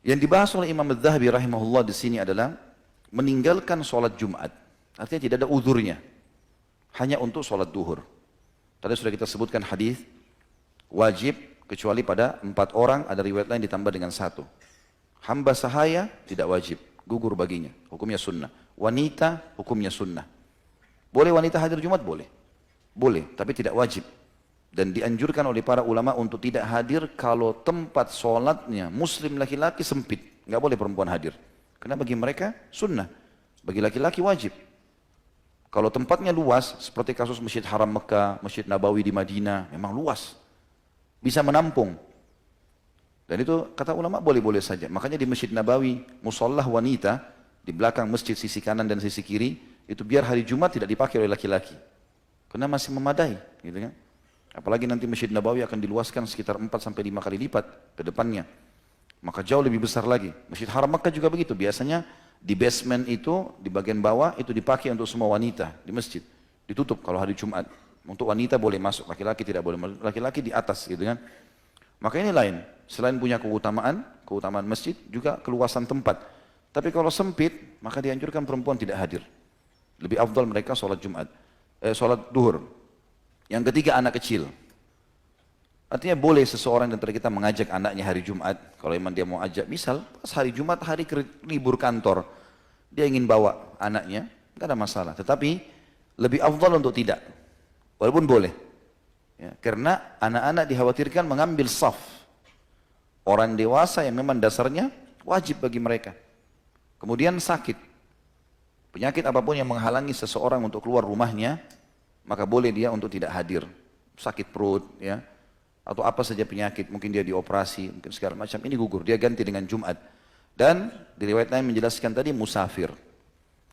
Yang dibahas oleh Imam Adz-Dzahabi rahimahullah di sini adalah meninggalkan sholat Jumat. Artinya tidak ada uzurnya, hanya untuk sholat duhur. Tadi sudah kita sebutkan hadis wajib kecuali pada 4 orang, ada riwayat lain ditambah dengan 1. Hamba sahaya tidak wajib, gugur baginya, hukumnya sunnah. Wanita hukumnya sunnah. Boleh wanita hadir Jumat? Boleh. Boleh, tapi tidak wajib. Dan dianjurkan oleh para ulama untuk tidak hadir kalau tempat sholatnya muslim laki-laki sempit. Nggak boleh perempuan hadir. Karena bagi mereka sunnah, bagi laki-laki wajib. Kalau tempatnya luas, seperti kasus Masjid Haram Mekah, Masjid Nabawi di Madinah, memang luas. Bisa menampung. Dan itu kata ulama boleh-boleh saja. Makanya di Masjid Nabawi, musollah wanita, di belakang masjid sisi kanan dan sisi kiri, itu biar hari Jumat tidak dipakai oleh laki-laki. Karena masih memadai. Gitu kan? Apalagi nanti Masjid Nabawi akan diluaskan sekitar 4-5 kali lipat ke depannya. Maka jauh lebih besar lagi. Masjid Haram Mekah juga begitu. Biasanya di basement itu, di bagian bawah itu dipakai untuk semua wanita di masjid. Ditutup kalau hari Jumat. Untuk wanita boleh masuk, laki-laki tidak boleh masuk. Laki-laki di atas gitu kan. Maka ini lain. Selain punya keutamaan masjid juga keluasan tempat. Tapi kalau sempit, maka dianjurkan perempuan tidak hadir. Lebih afdal mereka sholat Jumat, sholat duhur. Yang ketiga, anak kecil. Artinya boleh seseorang di antara kita mengajak anaknya hari Jumat. Kalau memang dia mau ajak, misal pas hari Jumat, hari libur kantor, dia ingin bawa anaknya, tidak ada masalah. Tetapi lebih afdal untuk tidak, walaupun boleh. Ya, karena anak-anak dikhawatirkan mengambil saf. Orang dewasa yang memang dasarnya wajib bagi mereka. Kemudian sakit. Penyakit apapun yang menghalangi seseorang untuk keluar rumahnya, maka boleh dia untuk tidak hadir. Sakit perut, ya, atau apa saja penyakit, mungkin dia dioperasi, mungkin segala macam, ini gugur, dia ganti dengan Jumat. Dan di riwayat lain menjelaskan tadi musafir.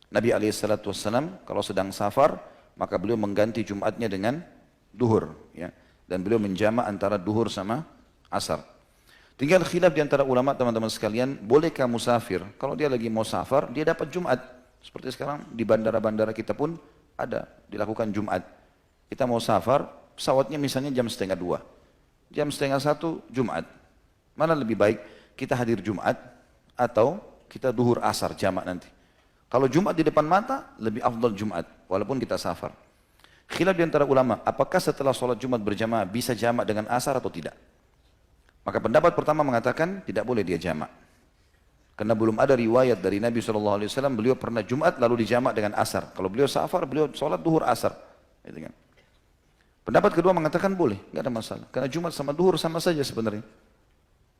Nabi SAW kalau sedang safar, maka beliau mengganti Jumatnya dengan duhur, ya, dan beliau menjamak antara duhur sama asar. Tinggal khilaf di antara ulama teman-teman sekalian, bolehkah musafir? Kalau dia lagi mau safar, dia dapat Jumat. Seperti sekarang di bandara-bandara kita pun ada dilakukan Jumat. Kita mau safar, pesawatnya misalnya jam 12:30. Jam 12:30 Jumat. Mana lebih baik kita hadir Jumat atau kita duhur asar jamak nanti? Kalau Jumat di depan mata, lebih afdal Jumat walaupun kita safar. Khilaf di antara ulama, apakah setelah sholat Jumat berjamaah bisa jamak dengan asar atau tidak? Maka pendapat pertama mengatakan tidak boleh dia jamak. Karena belum ada riwayat dari Nabi SAW, beliau pernah Jumat lalu dijamak dengan asar. Kalau beliau safar, beliau sholat duhur asar. Gitu kan. Pendapat kedua mengatakan boleh, nggak ada masalah. Karena Jumat sama duhur sama saja sebenarnya.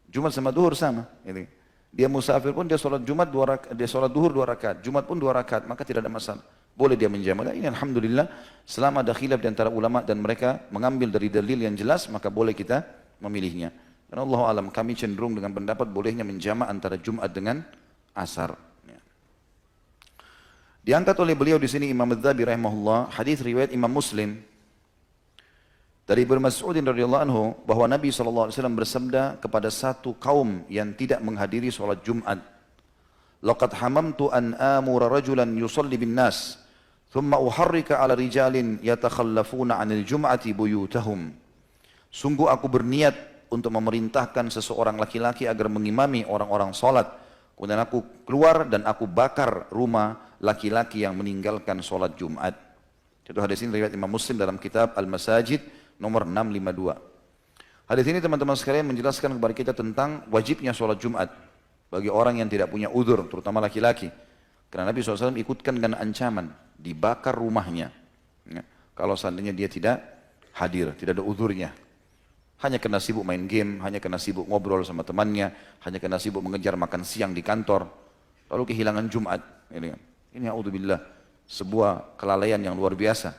Jumat sama duhur sama. Gitu. Dia musafir pun dia sholat Jumat 2 rakaat, dia sholat duhur 2 rakaat, Jumat pun 2 rakaat, maka tidak ada masalah. Boleh dia menjamak. Ini alhamdulillah selama ada khilaf di antara ulama dan mereka mengambil dari dalil yang jelas, maka boleh kita memilihnya. Dan Allah alam, kami cenderung dengan pendapat bolehnya menjamak antara Jumat dengan asar. Diangkat oleh beliau di sini Imam Adz-Dzahabi rahimahullah, hadis riwayat Imam Muslim dari Ibnu Mas'udin radhiyallahu anhu bahwa Nabi SAW bersabda kepada satu kaum yang tidak menghadiri sholat Jumat, "Laqad hamamtu an amura rajulan yusalli bin nas, thumma uharrika ala rijalin yatakhallafuna 'anil jum'ati buyutahum." Sungguh aku berniat untuk memerintahkan seseorang laki-laki agar mengimami orang-orang sholat. Kemudian aku keluar dan aku bakar rumah laki-laki yang meninggalkan sholat Jumat. Itu hadis ini riwayat Imam Muslim dalam kitab Al-Masajid nomor 652. Hadis ini teman-teman sekalian menjelaskan kepada kita tentang wajibnya sholat Jumat bagi orang yang tidak punya udzur, terutama laki-laki. Karena Nabi SAW ikutkan dengan ancaman, dibakar rumahnya. Ya, kalau seandainya dia tidak hadir, tidak ada udzurnya. Hanya kena sibuk main game, hanya kena sibuk ngobrol sama temannya, hanya kena sibuk mengejar makan siang di kantor, lalu kehilangan Jumat. Ini a'udzubillah, sebuah kelalaian yang luar biasa.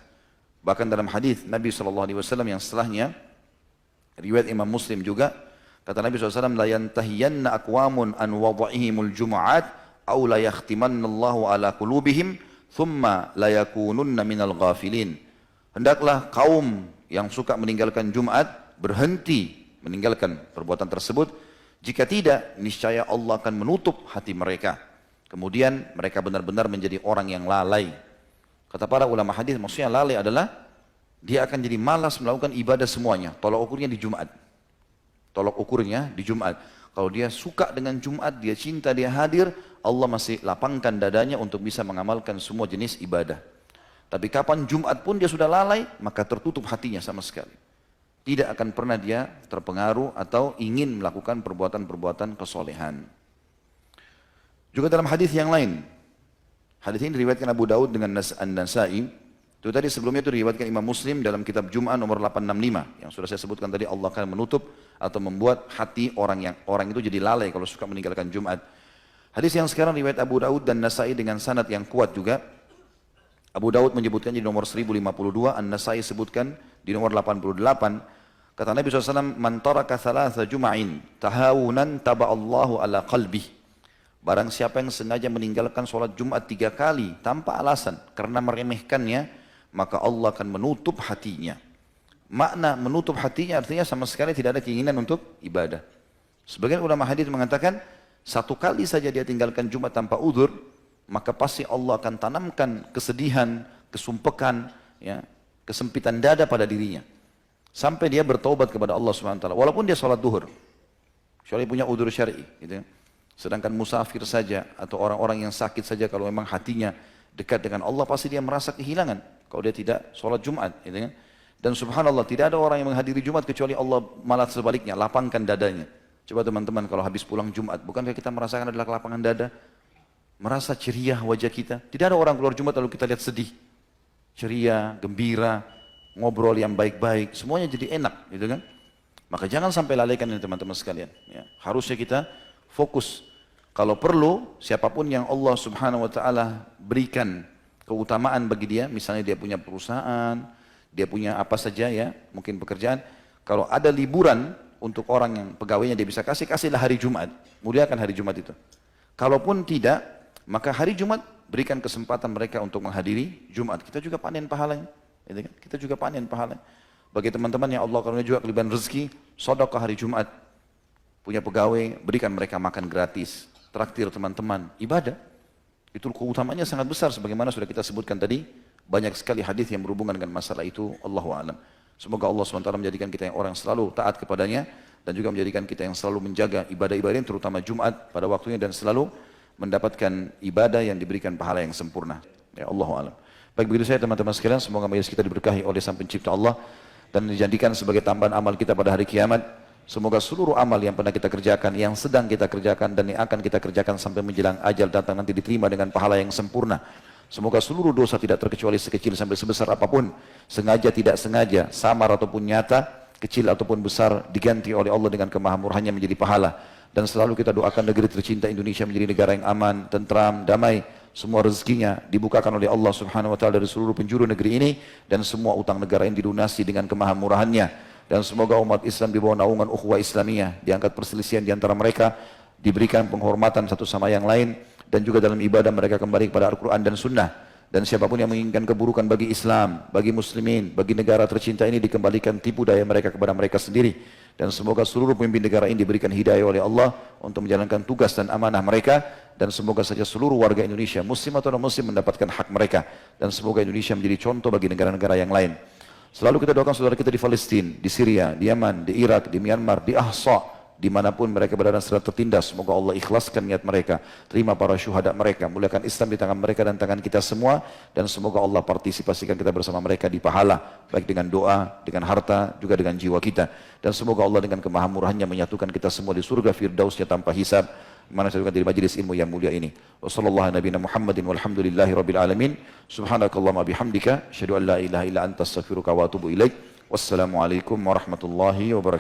Bahkan dalam hadis Nabi SAW yang setelahnya, riwayat Imam Muslim juga, kata Nabi SAW, "La yantahiyanna aqwamun an wada'ihimul jum'at, aw la yakhtimannallahu ala qulubihim, thumma la yakununna minal ghafilin." Hendaklah kaum yang suka meninggalkan Jumat berhenti meninggalkan perbuatan tersebut. Jika tidak, niscaya Allah akan menutup hati mereka. Kemudian mereka benar-benar menjadi orang yang lalai. Kata para ulama hadis, maksudnya lalai adalah dia akan jadi malas melakukan ibadah semuanya. Tolak ukurnya di Jumat. Tolak ukurnya di Jumat. Kalau dia suka dengan Jumat, dia cinta, dia hadir, Allah masih lapangkan dadanya untuk bisa mengamalkan semua jenis ibadah. Tapi kapan Jumat pun dia sudah lalai, maka tertutup hatinya sama sekali. Tidak akan pernah dia terpengaruh atau ingin melakukan perbuatan-perbuatan kesolehan. Juga dalam hadis yang lain, hadis ini diriwayatkan Abu Daud dengan An-Nasai. Itu tadi sebelumnya itu diriwayatkan Imam Muslim dalam kitab Jum'ah nomor 865 yang sudah saya sebutkan tadi. Allah akan menutup atau membuat hati orang itu jadi lalai kalau suka meninggalkan Jumat. Hadis yang sekarang riwayat Abu Daud dan Nasai dengan sanad yang kuat juga. Abu Daud menyebutkan di nomor 1052, An-Nasai sebutkan di nomor 88. Kata Nabi SAW, "Man taraka thalatha jum'ain tahawunan taba'allahu ala qalbih." Barang siapa yang sengaja meninggalkan sholat Jumat 3 kali tanpa alasan karena meremehkannya, maka Allah akan menutup hatinya. Makna menutup hatinya artinya sama sekali tidak ada keinginan untuk ibadah. Sebagian ulama hadis mengatakan, 1 kali saja dia tinggalkan Jumat tanpa uzur, maka pasti Allah akan tanamkan kesedihan, kesumpekan, ya, kesempitan dada pada dirinya. Sampai dia bertaubat kepada Allah SWT. Walaupun dia sholat duhur. Kecuali punya uzur syar'i. Gitu. Sedangkan musafir saja atau orang-orang yang sakit saja kalau memang hatinya dekat dengan Allah pasti dia merasa kehilangan. Kalau dia tidak sholat Jumat. Gitu kan? Dan subhanallah tidak ada orang yang menghadiri Jumat kecuali Allah malah sebaliknya. Lapangkan dadanya. Coba teman-teman kalau habis pulang Jumat. Bukankah kita merasakan adalah kelapangan dada? Merasa ceria wajah kita. Tidak ada orang keluar Jumat lalu kita lihat sedih. Ceria, gembira, ngobrol yang baik-baik. Semuanya jadi enak. Gitu kan? Maka jangan sampai lalaikan ini teman-teman sekalian. Ya. Harusnya kita fokus. Kalau perlu, siapapun yang Allah subhanahu wa ta'ala berikan keutamaan bagi dia, misalnya dia punya perusahaan, dia punya apa saja ya, mungkin pekerjaan. Kalau ada liburan untuk orang yang pegawainya dia bisa kasihlah hari Jumat. Muliakan hari Jumat itu. Kalaupun tidak, maka hari Jumat berikan kesempatan mereka untuk menghadiri Jumat. Kita juga panen pahalanya. Kita juga panen pahalanya. Bagi teman-teman yang Allah karunia juga kelebihan rezeki, sedekah hari Jumat. Punya pegawai, berikan mereka makan gratis. Traktir teman-teman, ibadah. Itu keutamanya sangat besar sebagaimana sudah kita sebutkan tadi. Banyak sekali hadis yang berhubungan dengan masalah itu. Allahu a'lam. Semoga Allah SWT menjadikan kita yang orang selalu taat kepadanya dan juga menjadikan kita yang selalu menjaga ibadah-ibadah terutama Jumat pada waktunya dan selalu mendapatkan ibadah yang diberikan pahala yang sempurna. Ya Allahu a'lam. Baik begitu saya teman-teman sekalian, semoga majelis kita diberkahi oleh Sang Pencipta Allah dan dijadikan sebagai tambahan amal kita pada hari kiamat. Semoga seluruh amal yang pernah kita kerjakan, yang sedang kita kerjakan dan yang akan kita kerjakan sampai menjelang ajal datang nanti diterima dengan pahala yang sempurna. Semoga seluruh dosa tidak terkecuali sekecil sampai sebesar apapun, sengaja tidak sengaja, samar ataupun nyata, kecil ataupun besar, diganti oleh Allah dengan kemahamurahannya menjadi pahala. Dan selalu kita doakan negeri tercinta Indonesia menjadi negara yang aman, tentram, damai. Semua rezekinya dibukakan oleh Allah subhanahu wa ta'ala dari seluruh penjuru negeri ini. Dan semua utang negara ini dilunasi dengan kemahamurahannya. Dan semoga umat Islam di bawah naungan ukhuwah Islamiyah, diangkat perselisihan di antara mereka, diberikan penghormatan satu sama yang lain, dan juga dalam ibadah mereka kembali kepada Al-Quran dan Sunnah. Dan siapapun yang menginginkan keburukan bagi Islam, bagi muslimin, bagi negara tercinta ini dikembalikan tipu daya mereka kepada mereka sendiri. Dan semoga seluruh pemimpin negara ini diberikan hidayah oleh Allah untuk menjalankan tugas dan amanah mereka. Dan semoga saja seluruh warga Indonesia, muslim atau non-muslim mendapatkan hak mereka. Dan semoga Indonesia menjadi contoh bagi negara-negara yang lain. Selalu kita doakan saudara kita di Palestina, di Syria, di Yaman, di Irak, di Myanmar, di Ahsa, dimanapun mereka berada secara tertindas. Semoga Allah ikhlaskan niat mereka, terima para syuhada mereka, muliakan Islam di tangan mereka dan tangan kita semua. Dan semoga Allah partisipasikan kita bersama mereka di pahala, baik dengan doa, dengan harta, juga dengan jiwa kita. Dan semoga Allah dengan kemahamurahannya menyatukan kita semua di surga firdausnya tanpa hisab. Mana saya di majlis ilmu yang mulia ini. Wassallallahu nabiyana Muhammadin walhamdulillahi rabbil alamin. Subhanakallahumma bihamdika asyhadu an la ilaha illa anta astaghfiruka wa atubu ilaik. Wassalamualaikum warahmatullahi wabarakatuh.